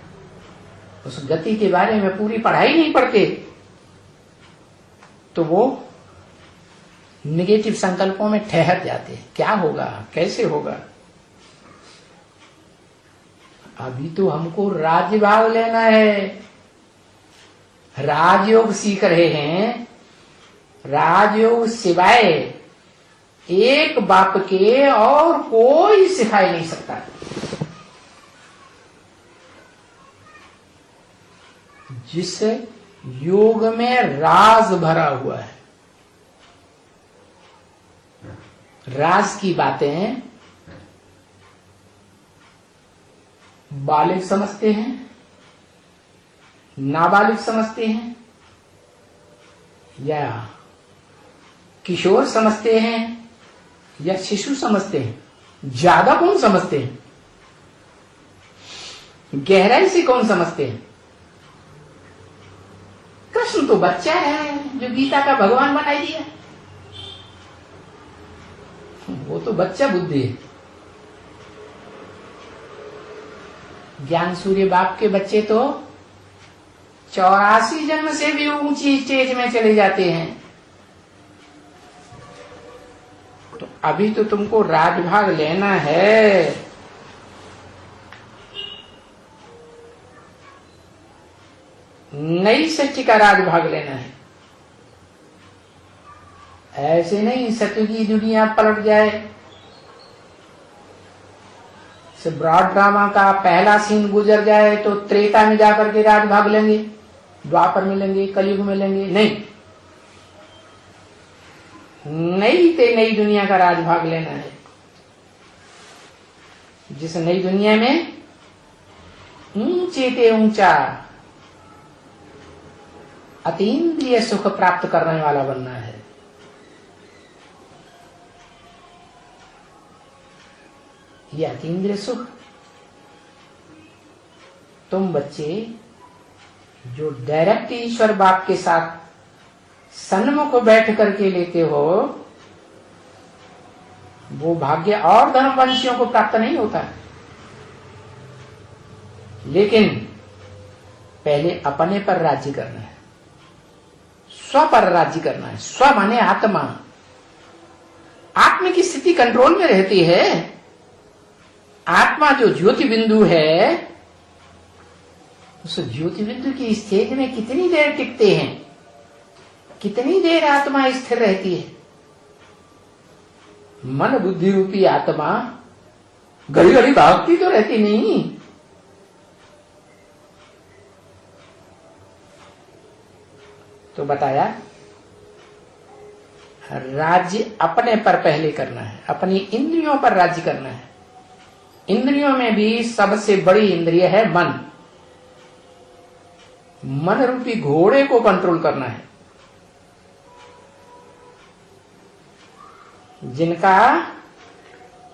उस गति के बारे में पूरी पढ़ाई नहीं पढ़ते तो वो निगेटिव संकल्पों में ठहर जाते हैं। क्या होगा, कैसे होगा। अभी तो हमको राज्य भाव लेना है, राजयोग सीख रहे हैं, राजयोग सिवाय एक बाप के और कोई सिखाई नहीं सकता। जिस योग में राज भरा हुआ है, राज की बातें बालिग समझते हैं, नाबालिग समझते हैं, या किशोर समझते हैं, या शिशु समझते हैं? ज्यादा कौन समझते हैं? गहराई से कौन समझते हैं? कृष्ण तो बच्चा है जो गीता का भगवान बनाई दिया, वो तो बच्चा बुद्धि है। ज्ञान सूर्य बाप के बच्चे तो 84 जन्म से भी ऊंची स्टेज में चले जाते हैं। तो अभी तो तुमको राजभाग लेना है। नई सृष्टि का राजभाग लेना है। ऐसे नहीं सत्य की दुनिया पलट जाए। ब्रॉड ड्रामा का पहला सीन गुजर जाए तो त्रेता में जाकर के राजभाग लेंगे, द्वापर में लेंगे, कलयुग में लेंगे। नहीं, नई दुनिया का राजभाग लेना है। जिस नई दुनिया में ऊंचे ते ऊंचा अतीन्द्रिय सुख प्राप्त करने वाला बनना है। यह अतीन्द्रिय सुख तुम बच्चे जो डायरेक्ट ईश्वर बाप के साथ सन्मुख बैठ करके लेते हो, वो भाग्य और धर्मवंशियों को प्राप्त नहीं होता। लेकिन पहले अपने पर राज्य करना है, स्व पर राज्य करना है। स्व माने आत्मा। आत्मा की स्थिति कंट्रोल में रहती है। आत्मा जो ज्योति बिंदु है, उस ज्योति बिंदु की स्टेज में कितनी देर टिकते हैं, कितनी देर आत्मा स्थिर रहती है। मन बुद्धि रूपी आत्मा घड़ी घड़ी भागती तो रहती नहीं। तो बताया राज्य अपने पर पहले करना है, अपनी इंद्रियों पर राज्य करना है। इंद्रियों में भी सबसे बड़ी इंद्रिय है मन। मन रूपी घोड़े को कंट्रोल करना है। जिनका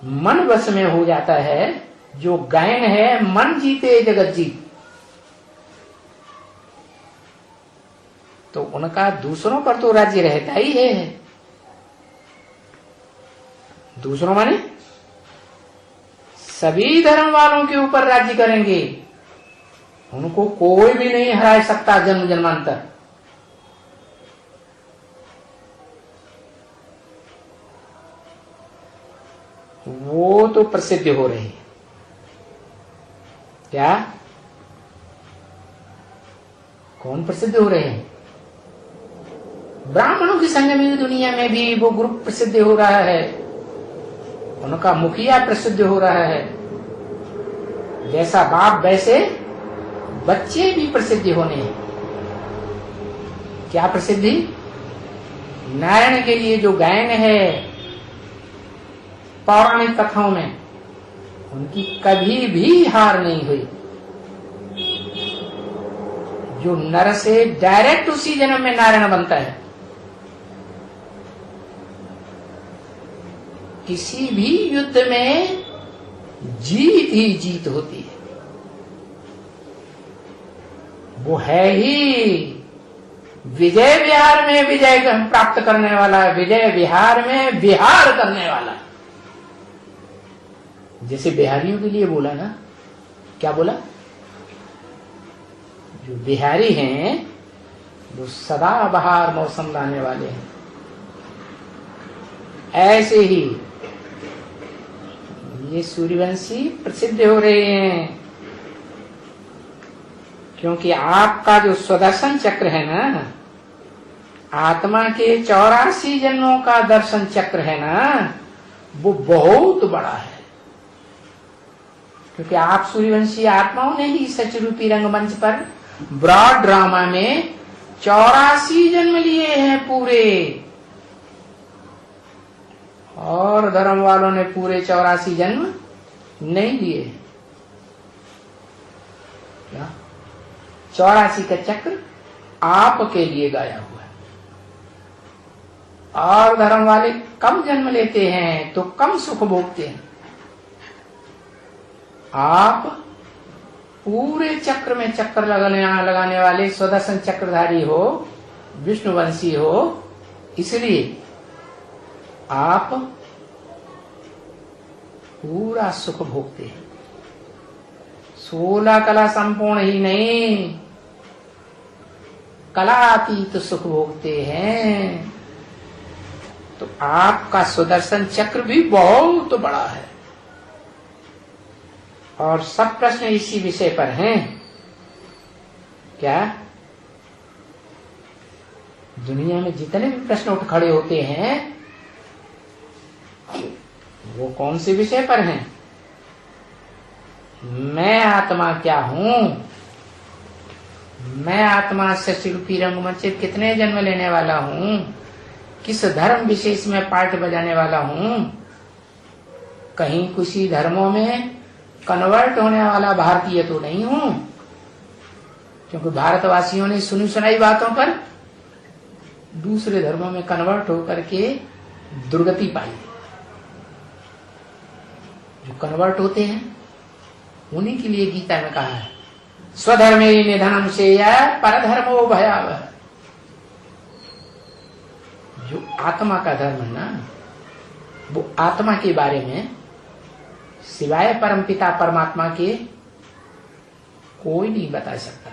मन वश में हो जाता है, जो गायन है मन जीते जगत जीत, तो उनका दूसरों पर तो राज्य रहता ही है। दूसरों माने सभी धर्म वालों के ऊपर राज्य करेंगे। उनको कोई भी नहीं हरा सकता जन्म जन्मांतर। वो तो प्रसिद्ध हो रहे हैं। क्या? कौन प्रसिद्ध हो रहे हैं? ब्राह्मणों की संगमी दुनिया में भी वो ग्रुप प्रसिद्ध हो रहा है। उनका मुखिया प्रसिद्ध हो रहा है। जैसा बाप वैसे बच्चे भी प्रसिद्ध होने हैं। क्या प्रसिद्धि? नारायण के लिए जो गायन है पौराणिक कथाओं में, उनकी कभी भी हार नहीं हुई। जो नर से डायरेक्ट उसी जन्म में नारायण बनता है, किसी भी युद्ध में जीत ही जीत होती है। वो है ही विजय विहार में विजय प्राप्त करने वाला, विजय विहार में विहार करने वाला। जैसे बिहारियों के लिए बोला ना, क्या बोला? जो बिहारी हैं वो सदा बहार मौसम लाने वाले हैं। ऐसे ही ये सूर्यवंशी प्रसिद्ध हो रहे हैं, क्योंकि आपका जो सुदर्शन चक्र है ना, आत्मा के 84 जन्मों का दर्शन चक्र है ना, वो बहुत बड़ा है। क्योंकि आप सूर्यवंशी आत्माओं ने ही सचरूपी रंगमंच पर ब्रॉड ड्रामा में 84 जन्म लिए हैं पूरे, और धर्म वालों ने पूरे 84 जन्म नहीं लिए। क्या 84 का चक्र आपके लिए गाया हुआ है। और धर्म वाले कम जन्म लेते हैं तो कम सुख भोगते हैं। आप पूरे चक्र में चक्कर लगाने वाले स्वदर्शन चक्रधारी हो, विष्णुवंशी हो, इसलिए आप पूरा सुख भोगते हैं। 16 कला संपूर्ण ही नहीं, कलातीत सुख भोगते हैं। तो आपका सुदर्शन चक्र भी बहुत बड़ा है। और सब प्रश्न इसी विषय पर हैं। क्या दुनिया में जितने भी प्रश्न उठ खड़े होते हैं वो कौन से विषय पर हैं? मैं आत्मा क्या हूं, मैं आत्मा सचरूपी रंगमंच कितने जन्म लेने वाला हूं, किस धर्म विशेष में पार्ट बजाने वाला हूं, कहीं किसी धर्मों में कन्वर्ट होने वाला भारतीय तो नहीं हूं, क्योंकि भारतवासियों ने सुनी सुनाई बातों पर दूसरे धर्मों में कन्वर्ट होकर के दुर्गति पाई। जो कन्वर्ट होते हैं उन्हीं के लिए गीता में कहा है, स्वधर्मे निधनम श्रेय परधर्मो भयावह। जो आत्मा का धर्म है ना, वो आत्मा के बारे में सिवाय परमपिता परमात्मा के कोई नहीं बता सकता।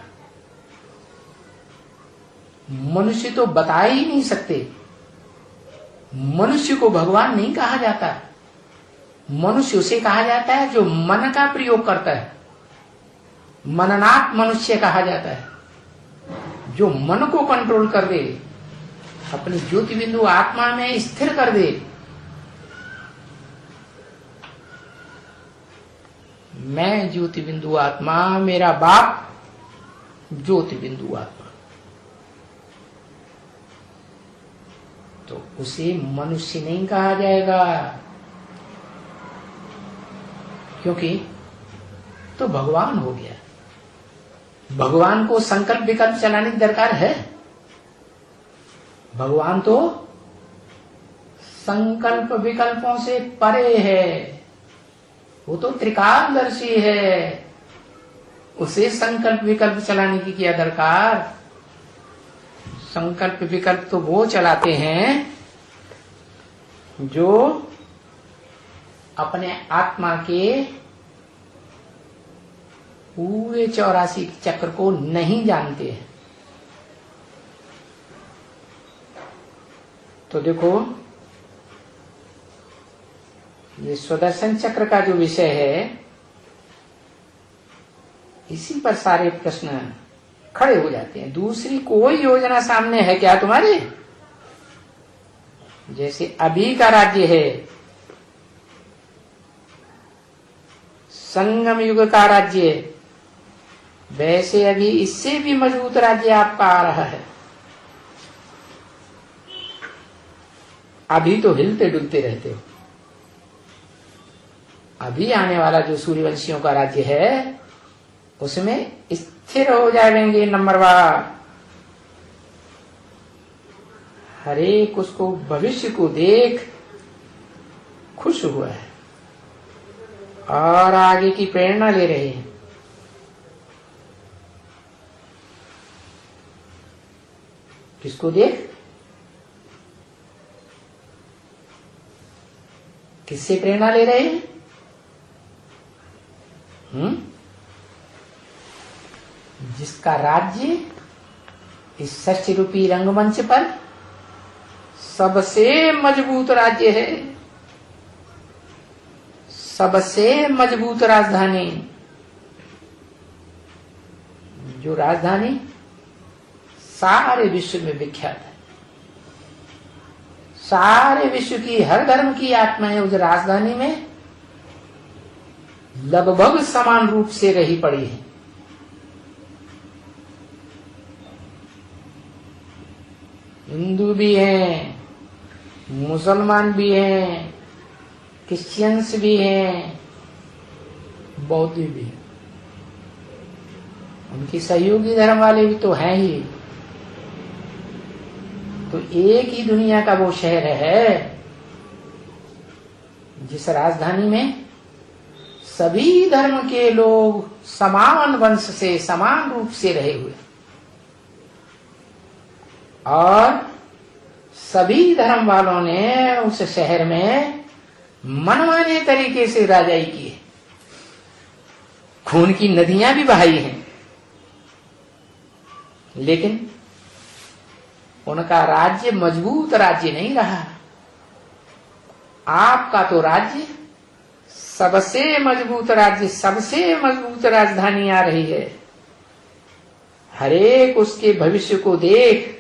मनुष्य तो बता ही नहीं सकते। मनुष्य को भगवान नहीं कहा जाता। मनुष्य उसे कहा जाता है जो मन का प्रयोग करता है। मननात् मनुष्य कहा जाता है, जो मन को कंट्रोल कर दे, अपनी ज्योति बिंदु आत्मा में स्थिर कर दे। मैं ज्योति बिंदु आत्मा, मेरा बाप ज्योति बिंदु आत्मा, तो उसे मनुष्य नहीं कहा जाएगा, क्योंकि तो भगवान हो गया। भगवान को संकल्प विकल्प चलाने की दरकार है? भगवान तो संकल्प विकल्पों से परे है, वो तो त्रिकालदर्शी है। उसे संकल्प विकल्प चलाने की क्या दरकार? संकल्प विकल्प तो वो चलाते हैं जो अपने आत्मा के पूरे 84 चक्र को नहीं जानते हैं। तो देखो, ये स्वदर्शन चक्र का जो विषय है, इसी पर सारे प्रश्न खड़े हो जाते हैं। दूसरी कोई योजना सामने है क्या तुम्हारे? जैसे अभी का राज्य है, संगम युग का राज्य, वैसे अभी इससे भी मजबूत राज्य आपका आ रहा है। अभी तो हिलते डुलते रहते हो। अभी आने वाला जो सूर्यवंशियों का राज्य है, उसमें स्थिर हो जाएंगे नंबरवार। हरेक उसको भविष्य को देख खुश हुआ है और आगे की प्रेरणा ले रहे हैं। किसको देख? किससे प्रेरणा ले रहे हैं? जिसका राज्य इस सच्च रूपी रंगमंच पर सबसे मजबूत राज्य है, सबसे मजबूत राजधानी, जो राजधानी सारे विश्व में विख्यात है। सारे विश्व की हर धर्म की आत्माएं उस राजधानी में लगभग समान रूप से रही पड़ी है। हिंदू भी हैं, मुसलमान भी हैं, क्रिश्चियंस भी हैं, बौद्ध भी हैं। उनकी सहयोगी धर्म वाले भी तो हैं ही। तो एक ही दुनिया का वो शहर है जिस राजधानी में सभी धर्म के लोग समान वंश से समान रूप से रहे हुए, और सभी धर्म वालों ने उस शहर में मनमाने तरीके से राजाई की है। खून की नदियां भी बहाई हैं, लेकिन उनका राज्य मजबूत राज्य नहीं रहा। आपका तो राज्य सबसे मजबूत राज्य, सबसे मजबूत राजधानी आ रही है। हरेक उसके भविष्य को देख।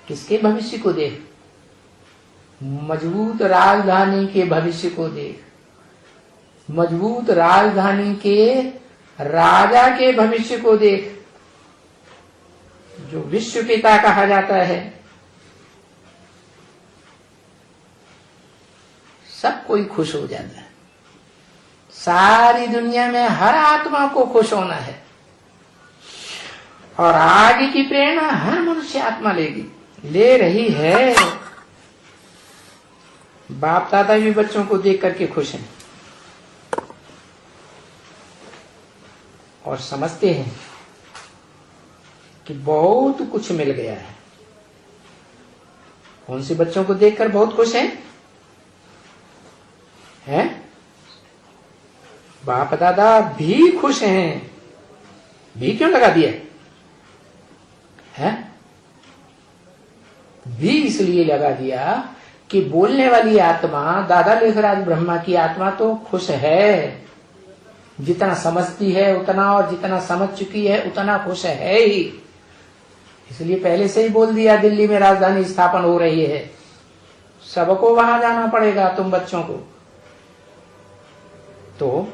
किसके भविष्य को देख? मजबूत राजधानी के भविष्य को देख। मजबूत राजधानी के राजा के भविष्य को देख, जो विश्व पिता कहा जाता है। सब कोई खुश हो जाता है। सारी दुनिया में हर आत्मा को खुश होना है, और आगे की प्रेरणा हर मनुष्य आत्मा ले रही है। बाप दादा भी बच्चों को देख करके खुश हैं और समझते हैं कि बहुत कुछ मिल गया है। कौन से बच्चों को देखकर बहुत खुश हैं? बाप दादा भी खुश हैं। भी क्यों लगा दिया है? भी इसलिए लगा दिया कि बोलने वाली आत्मा, दादा लेखराज ब्रह्मा की आत्मा तो खुश है। जितना समझती है उतना, और जितना समझ चुकी है उतना खुश है ही। इसलिए पहले से ही बोल दिया, दिल्ली में राजधानी स्थापन हो रही है, सबको वहां जाना पड़ेगा, तुम बच्चों को। तो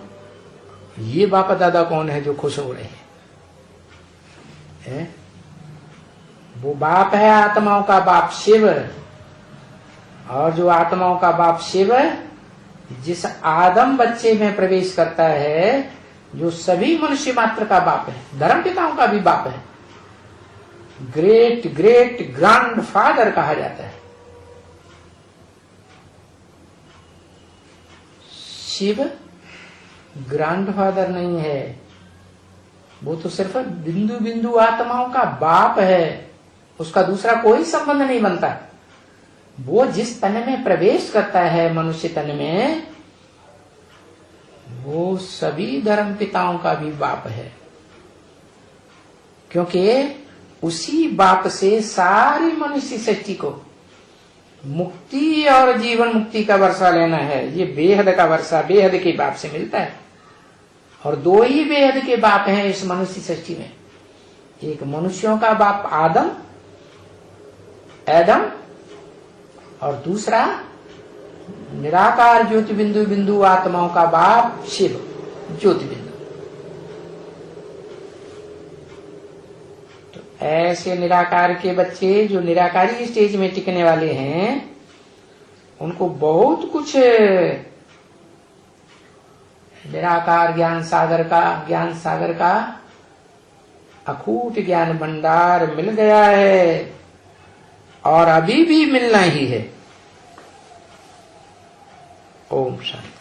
ये बाप दादा कौन है जो खुश हो रहे हैं? वो बाप है आत्माओं का बाप शिव। और जो आत्माओं का बाप शिव जिस आदम बच्चे में प्रवेश करता है, जो सभी मनुष्य मात्र का बाप है, धर्म पिताओं का भी बाप है, ग्रेट ग्रेट ग्रैंड फादर कहा जाता है। शिव ग्रैंडफादर नहीं है, वो तो सिर्फ बिंदु बिंदु आत्माओं का बाप है। उसका दूसरा कोई संबंध नहीं बनता। वो जिस तन में प्रवेश करता है, मनुष्य तन में, वो सभी धर्म पिताओं का भी बाप है, क्योंकि उसी बाप से सारी मनुष्य सृष्टि को मुक्ति और जीवन मुक्ति का वर्षा लेना है। ये बेहद का वर्षा बेहद के बाप से मिलता है। और दो ही बेहद के बाप हैं इस मनुष्य सृष्टि में। एक मनुष्यों का बाप आदम, एडम, और दूसरा निराकार ज्योति बिंदु बिंदु आत्माओं का बाप शिव ज्योति बिंदु। तो ऐसे निराकार के बच्चे जो निराकारी स्टेज में टिकने वाले हैं, उनको बहुत कुछ निराकार ज्ञान सागर का अखूट ज्ञान भंडार मिल गया है, और अभी भी मिलना ही है। ओम शांति।